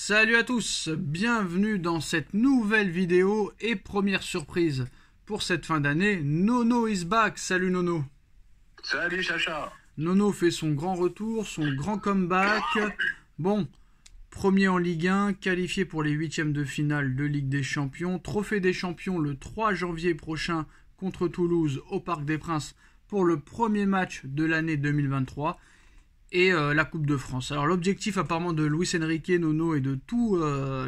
Salut à tous, bienvenue dans cette nouvelle vidéo et première surprise pour cette fin d'année, Nono is back. Salut Nono. Salut Sacha. Nono fait son grand retour, son grand comeback. Bon, premier en Ligue 1, qualifié pour les huitièmes de finale de Ligue des Champions, trophée des champions le 3 janvier prochain contre Toulouse au Parc des Princes pour le premier match de l'année 2023. Et la Coupe de France. Alors l'objectif apparemment de Luis Enrique, Nono et de tous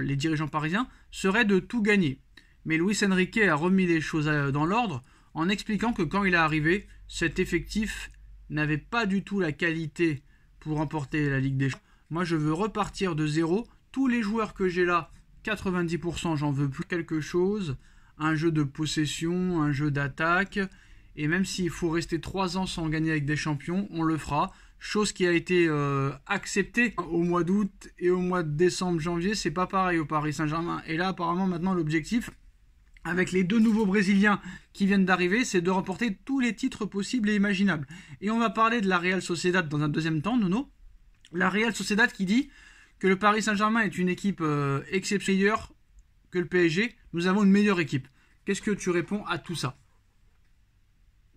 les dirigeants parisiens serait de tout gagner. Mais Luis Enrique a remis les choses dans l'ordre en expliquant que quand il est arrivé, cet effectif n'avait pas du tout la qualité pour remporter la Ligue des Champions. Moi je veux repartir de zéro. Tous les joueurs que j'ai là, 90% j'en veux plus quelque chose. Un jeu de possession, un jeu d'attaque. Et même s'il faut rester 3 ans sans gagner avec des champions, on le fera. Chose qui a été acceptée au mois d'août et au mois de décembre, janvier, c'est pas pareil au Paris Saint-Germain. Et là, apparemment, maintenant, l'objectif, avec les 2 nouveaux Brésiliens qui viennent d'arriver, c'est de remporter tous les titres possibles et imaginables. Et on va parler de la Real Sociedad dans un deuxième temps, Nono. La Real Sociedad qui dit que le Paris Saint-Germain est une équipe exceptionnelle que le PSG. Nous avons une meilleure équipe. Qu'est-ce que tu réponds à tout ça ?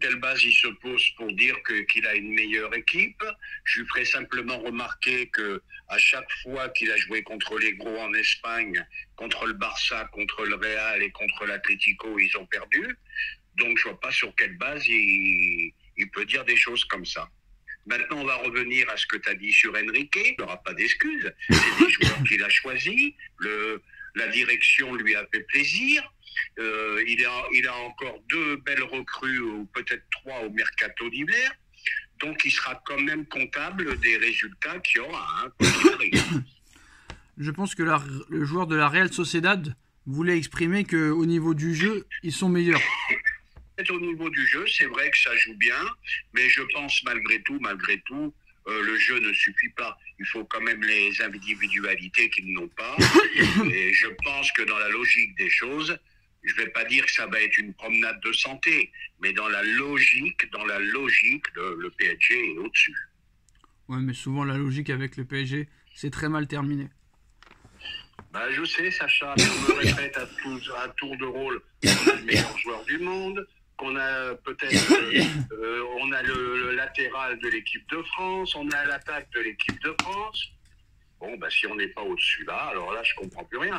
Quelle base il se pose pour dire qu'il a une meilleure équipe? Je lui ferai simplement remarquer que à chaque fois qu'il a joué contre les gros en Espagne, contre le Barça, contre le Real et contre l'Atlético, ils ont perdu. Donc je vois pas sur quelle base il peut dire des choses comme ça. Maintenant, on va revenir à ce que tu as dit sur Enrique. Il n'aura pas d'excuses. C'est des joueurs qu'il a choisis. La direction lui a fait plaisir. Il a encore 2 belles recrues, ou peut-être 3 au mercato d'hiver. Donc, il sera quand même comptable des résultats qu'il y aura. Je pense que le joueur de la Real Sociedad voulait exprimer qu'au niveau du jeu, ils sont meilleurs. Au niveau du jeu, c'est vrai que ça joue bien, mais je pense malgré tout, le jeu ne suffit pas. Il faut quand même les individualités qu'ils n'ont pas. Et je pense que dans la logique des choses, je ne vais pas dire que ça va être une promenade de santé, mais dans la logique, le PSG est au-dessus. Ouais, mais souvent la logique avec le PSG, c'est très mal terminé. Bah, je sais, Sacha, mais on me répète à tour de rôle qu'on a le meilleur joueur du monde, qu'on a peut-être, on a le latéral de l'équipe de France, on a l'attaque de l'équipe de France. Bon, bah, si on n'est pas au-dessus là, alors là, je comprends plus rien.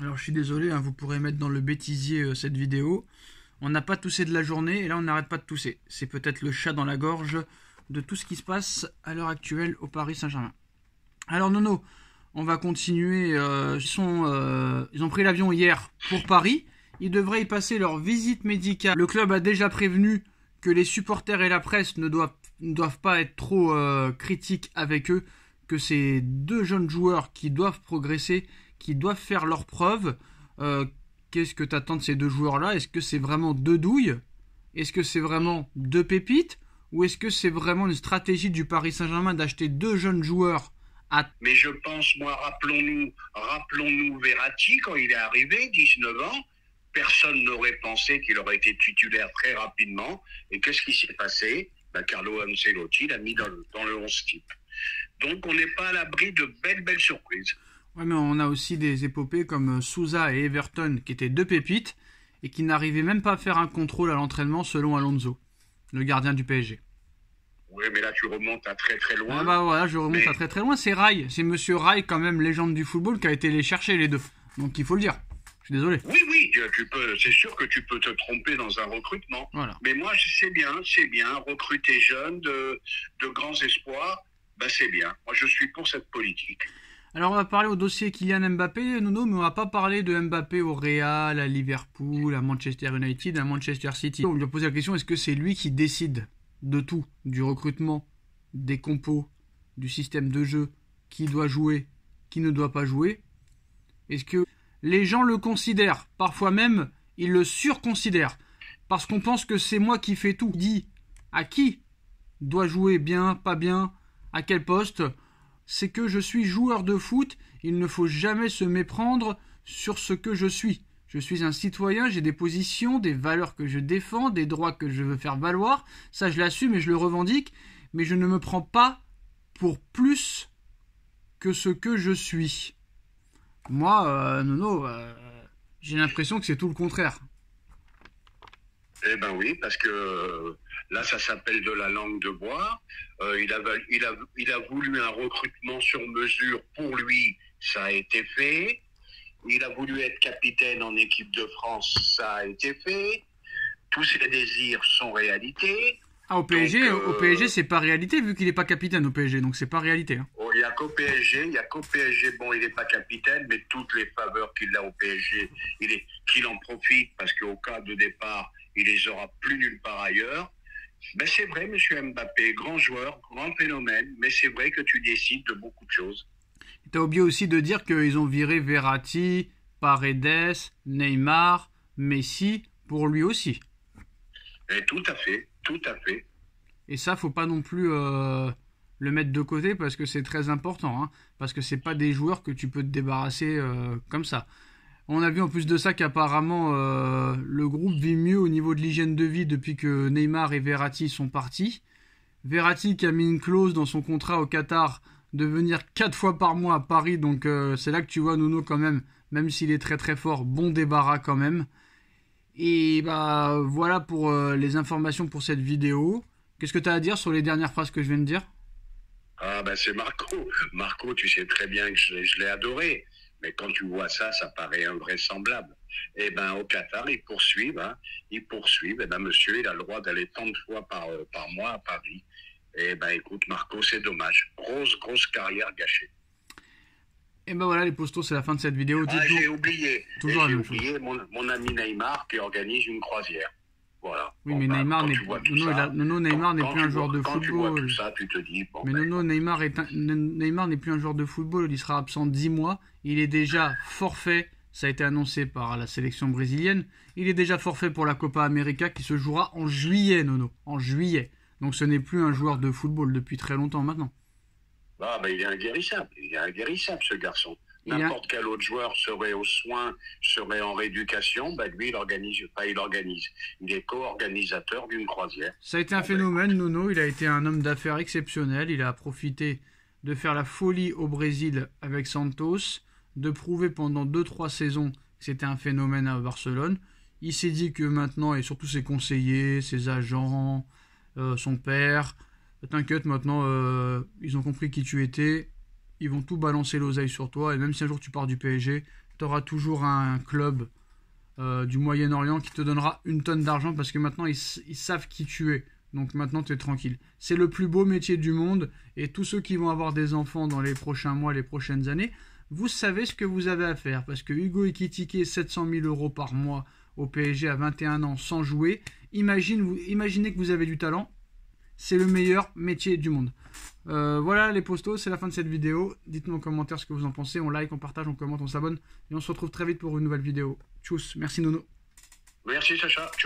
Alors, je suis désolé, vous pourrez mettre dans le bêtisier cette vidéo. On n'a pas toussé de la journée, et là, on n'arrête pas de tousser. C'est peut-être le chat dans la gorge de tout ce qui se passe à l'heure actuelle au Paris Saint-Germain. Alors, Nono, on va continuer. Ils ont pris l'avion hier pour Paris. Ils devraient y passer leur visite médicale. Le club a déjà prévenu que les supporters et la presse ne doivent pas être trop critiques avec eux, que c'est 2 jeunes joueurs qui doivent progresser, qui doivent faire leurs preuves. Qu'est-ce que tu attends de ces 2 joueurs-là? Est-ce que c'est vraiment 2 douilles? Est-ce que c'est vraiment 2 pépites? Ou est-ce que c'est vraiment une stratégie du Paris Saint-Germain d'acheter 2 jeunes joueurs Mais je pense, moi, rappelons-nous Verratti, quand il est arrivé, 19 ans, personne n'aurait pensé qu'il aurait été titulaire très rapidement. Et qu'est-ce qui s'est passé? Carlo Ancelotti l'a mis dans le 11 type. Donc on n'est pas à l'abri de belles surprises. Ouais, mais on a aussi des épopées comme Sousa et Everton qui étaient 2 pépites et qui n'arrivaient même pas à faire un contrôle à l'entraînement selon Alonso, le gardien du PSG. Oui, mais là tu remontes à très très loin. Ah bah voilà, je remonte à très très loin. C'est Rai, c'est Monsieur Rai, quand même légende du football, qui a été les chercher les 2. Donc il faut le dire. Je suis désolé. Oui, c'est sûr que tu peux te tromper dans un recrutement. Voilà. Mais moi c'est bien, recruter jeunes, de grands espoirs, c'est bien. Moi je suis pour cette politique. Alors on va parler au dossier Kylian Mbappé, Nono, mais on va pas parler de Mbappé au Real, à Liverpool, à Manchester United, à Manchester City. On lui a posé la question, est-ce que c'est lui qui décide de tout, du recrutement, des compos, du système de jeu, qui doit jouer, qui ne doit pas jouer? Est-ce que les gens le considèrent? Parfois même, ils le surconsidèrent, parce qu'on pense que c'est moi qui fais tout. Dit à qui doit jouer bien, pas bien, à quel poste? C'est que je suis joueur de foot, il ne faut jamais se méprendre sur ce que je suis. Je suis un citoyen, j'ai des positions, des valeurs que je défends, des droits que je veux faire valoir. Ça, je l'assume et je le revendique, mais je ne me prends pas pour plus que ce que je suis. Moi, Nono, j'ai l'impression que c'est tout le contraire. Eh ben oui, parce que là, ça s'appelle de la langue de bois. Il a voulu un recrutement sur mesure pour lui, ça a été fait. Il a voulu être capitaine en équipe de France, ça a été fait. Tous ses désirs sont réalité. Ah, au PSG, c'est pas réalité vu qu'il est pas capitaine au PSG, donc c'est pas réalité. Hein. Oh, il y a qu'au PSG, bon, il n'est pas capitaine, mais toutes les faveurs qu'il a au PSG, qu'il en profite parce qu'au cas de départ, il les aura plus nulle part ailleurs. Mais c'est vrai, monsieur Mbappé, grand joueur, grand phénomène, mais c'est vrai que tu décides de beaucoup de choses. T'as oublié aussi de dire qu'ils ont viré Verratti, Paredes, Neymar, Messi pour lui aussi. Et tout à fait, tout à fait. Et ça, faut pas non plus le mettre de côté parce que c'est très important. Hein, parce que c'est pas des joueurs que tu peux te débarrasser comme ça. On a vu en plus de ça qu'apparemment le groupe vit mieux au niveau de l'hygiène de vie depuis que Neymar et Verratti sont partis. Verratti qui a mis une clause dans son contrat au Qatar de venir 4 fois par mois à Paris. Donc c'est là que tu vois Nuno quand même s'il est très très fort, bon débarras quand même. Et bah voilà pour les informations pour cette vidéo. Qu'est-ce que tu as à dire sur les dernières phrases que je viens de dire? Ah ben c'est Marco. Marco, tu sais très bien que je l'ai adoré. Mais quand tu vois ça, ça paraît invraisemblable. Eh ben au Qatar, ils poursuivent. Ils poursuivent. Eh ben monsieur, il a le droit d'aller tant de fois par mois à Paris. Eh ben écoute, Marco, c'est dommage. Grosse carrière gâchée. Et ben voilà les postos, c'est la fin de cette vidéo. J'ai oublié. Toujours j'ai oublié mon ami Neymar qui organise une croisière. Voilà. Oui, mais Neymar n'est plus un joueur de quand tu vois football. tout ça, tu te dis... Bon, mais Nono, Neymar n'est plus un joueur de football. Il sera absent 10 mois. Il est déjà forfait. Ça a été annoncé par la sélection brésilienne. Il est déjà forfait pour la Copa América qui se jouera en juillet, Nono. En juillet. Donc ce n'est plus un joueur de football depuis très longtemps maintenant. Ah, ben, il est inguérissable. Il est inguérissable, ce garçon. N'importe quel autre joueur serait aux soins, serait en rééducation, ben lui, il organise. Il est co-organisateur d'une croisière. Ça a été un phénomène, Nono. Il a été un homme d'affaires exceptionnel. Il a profité de faire la folie au Brésil avec Santos, de prouver pendant 2-3 saisons que c'était un phénomène à Barcelone. Il s'est dit que maintenant, et surtout ses conseillers, ses agents, son père, t'inquiète, maintenant, ils ont compris qui tu étais. Ils vont tout balancer l'oseille sur toi. Et même si un jour tu pars du PSG, tu auras toujours un club du Moyen-Orient qui te donnera une tonne d'argent parce que maintenant ils savent qui tu es. Donc maintenant tu es tranquille. C'est le plus beau métier du monde. Et tous ceux qui vont avoir des enfants dans les prochains mois, les prochaines années, vous savez ce que vous avez à faire. Parce que Hugo Ekitike, 700 000 € par mois au PSG à 21 ans sans jouer. Imaginez que vous avez du talent. C'est le meilleur métier du monde. Voilà les postos, c'est la fin de cette vidéo. Dites-nous en commentaire ce que vous en pensez. On like, on partage, on commente, on s'abonne. Et on se retrouve très vite pour une nouvelle vidéo. Tchuss, merci Nono. Merci Sacha. Tchuss.